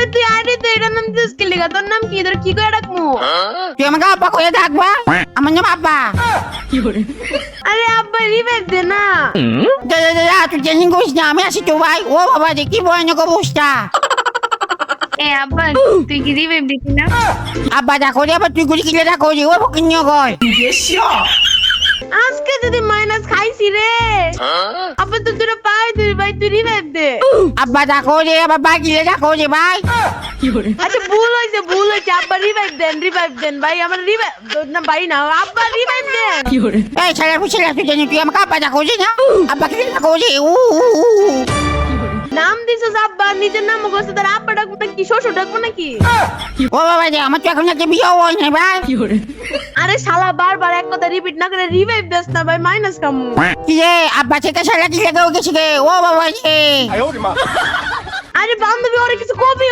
আরে তুই আরে তো এটার নাম দিস কি লিগা তোর নাম কি তোর কি করে ডাকমু তুই আমাকে আব্বা কয়ে ডাকবা আমার নাম আব্বা আরে আব্বা রিভাইভ দে না তুই টেনশন করিস না আমি আছি তো ভাই ও বাবা যে কি ভয়ানক অবস্থা এ আব্বা তুই কি রিভাইভ দিবি না আব্বা দেখো রে আবার তুই গুলি কিলে দেখো রে ও ফকিন্য কয় আজকে যদি মাইনাস খাইছি রে আব্বা তো তোরা পাই তুই ভাই তুই রিভাইভ দে আব্বা দেখো রে আবার বাই কিলে দেখো রে ভাই আচ্ছা ভুল হয়েছে আব্বা রিভাইভ দেন ভাই আমার রিভাইভ না ভাই না আব্বা রিভাইভ দেন এই ছেলে ফুসলে তুই জানি তুই আমাকে আব্বা দেখো রে না আব্বা কিলে দেখো রে নাম দিছস আব্বা নিজের নাম মুখস্থ তোর আব্বা ডাকবো না কি শ্বশুর ডাকবো নাকি ও বাবা যে আমার তো এখন একটা বিয়ে হয় না ভাই আরে শালা বারবার এক কথা রিপিট না করে রিভাইভ দেস না ভাই মাইনাস কামু কি রে আব্বা থেকে শালা কিলে দেও গেছে রে ও বাবা যে আরে বান্ধবী ওরে কিছু কবি